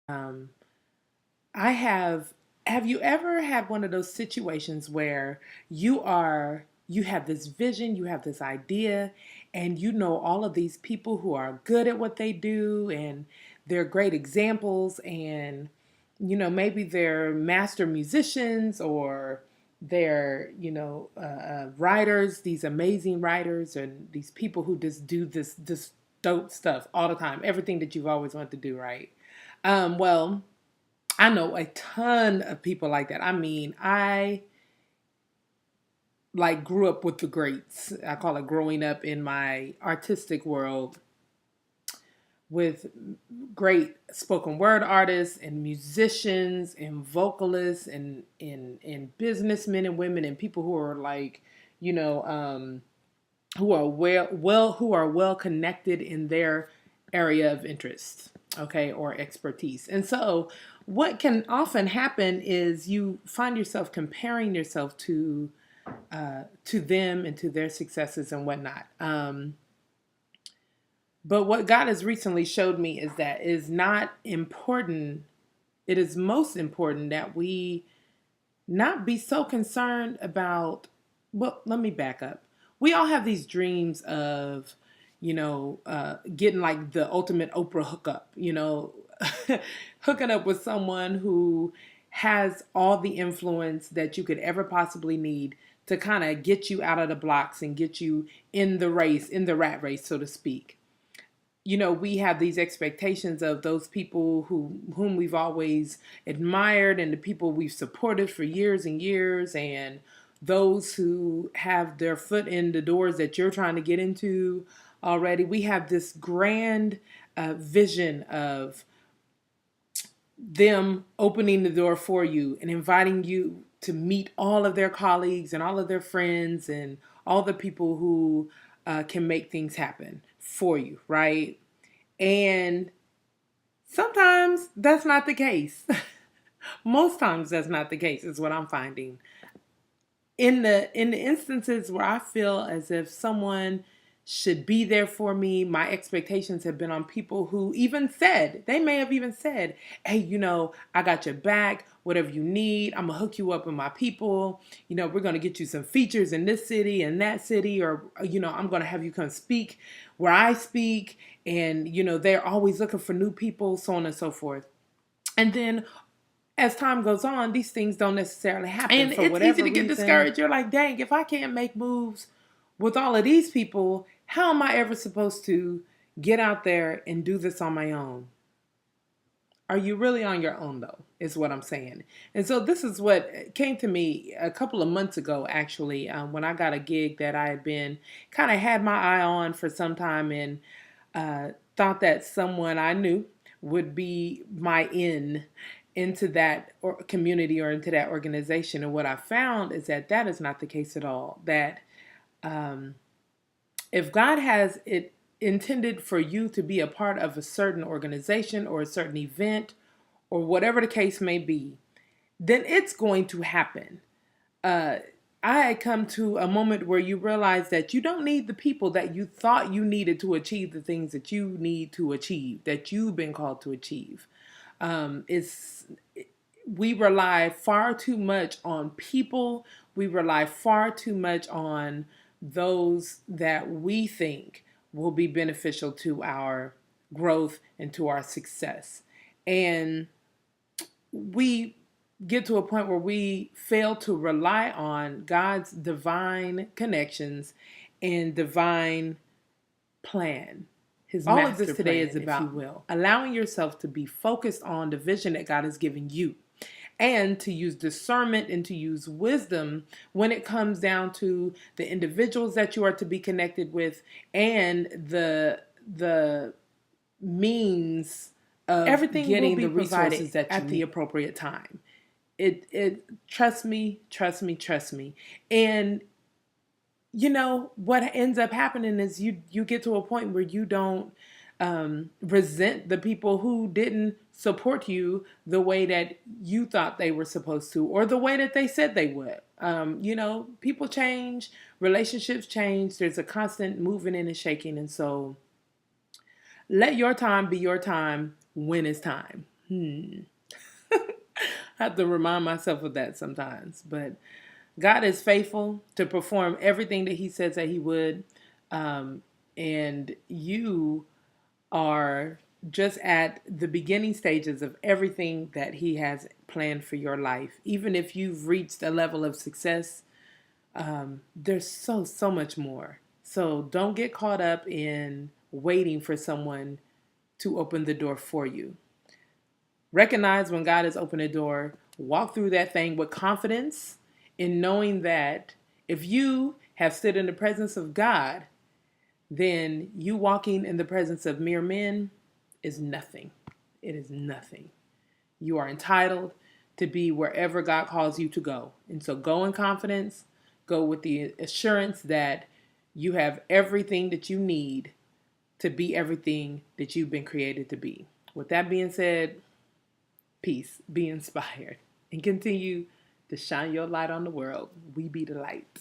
Um, I have you ever had one of those situations where you have this vision, you have this idea, and you know all of these people who are good at what they do and they're great examples, and maybe they're master musicians, or they're writers, these amazing writers, and these people who just do this dope stuff all the time, everything that you've always wanted to do, right? Well, I know a ton of people like that. I mean, I like grew up with the greats. I call it growing up in my artistic world with great spoken word artists and musicians and vocalists and businessmen and women and people who are like, you know, who are well connected in their area of interest, okay, or expertise. And so what can often happen is you find yourself comparing yourself to them and to their successes and whatnot. But what God has recently showed me is that it is not important. It is most important that we not be so concerned about. Well, let me back up. We all have these dreams of, getting like the ultimate Oprah hookup, hooking up with someone who has all the influence that you could ever possibly need to kind of get you out of the blocks and get you in the race, in the rat race, so to speak. We have these expectations of those people whom we've always admired and the people we've supported for years and years, and those who have their foot in the doors that you're trying to get into already. We have this grand vision of them opening the door for you and inviting you to meet all of their colleagues and all of their friends and all the people who can make things happen for you, right? And sometimes that's not the case. Most times that's not the case, is what I'm finding. In the instances where I feel as if someone should be there for me, my expectations have been on people who even said, they may have even said, hey, I got your back, whatever you need, I'm gonna hook you up with my people, we're gonna get you some features in this city and that city, or I'm gonna have you come speak where I speak, and they're always looking for new people, so on and so forth. And then as time goes on, these things don't necessarily happen. And for it's easy to get discouraged. You're like, dang, if I can't make moves with all of these people, how am I ever supposed to get out there and do this on my own? Are you really on your own, though, is what I'm saying. And so this is what came to me a couple of months ago, actually, when I got a gig that I had been kind of had my eye on for some time, and thought that someone I knew would be my in into that community or into that organization. And what I found is that that is not the case at all. That um, if God has it intended for you to be a part of a certain organization or a certain event or whatever the case may be, then it's going to happen. Uh, I had come to a moment where you realize that you don't need the people that you thought you needed to achieve the things that you need to achieve, that you've been called to achieve. It's We rely far too much on people. We rely far too much on those that we think will be beneficial to our growth and to our success. And we get to a point where we fail to rely on God's divine connections and divine plan. His all of this today plan, is about, if you will, allowing yourself to be focused on the vision that God has given you, and to use discernment and to use wisdom when it comes down to the individuals that you are to be connected with, and the means of everything getting the resources that you at the appropriate time. It trust me, trust me. And what ends up happening is you get to a point where you don't resent the people who didn't support you the way that you thought they were supposed to, or the way that they said they would. People change, relationships change. There's a constant moving and shaking, and so let your time be your time when it's time. I have to remind myself of that sometimes. But God is faithful to perform everything that He says that He would. Um, and you are just at the beginning stages of everything that He has planned for your life. Even if you've reached a level of success, there's so much more. So don't get caught up in waiting for someone to open the door for you. Recognize when God has opened a door, walk through that thing with confidence in knowing that if you have stood in the presence of God, then you walking in the presence of mere men is nothing. It is nothing. You are entitled to be wherever God calls you to go. And so go in confidence, go with the assurance that you have everything that you need to be everything that you've been created to be. With that being said, peace, be inspired, and continue to shine your light on the world. We be the light.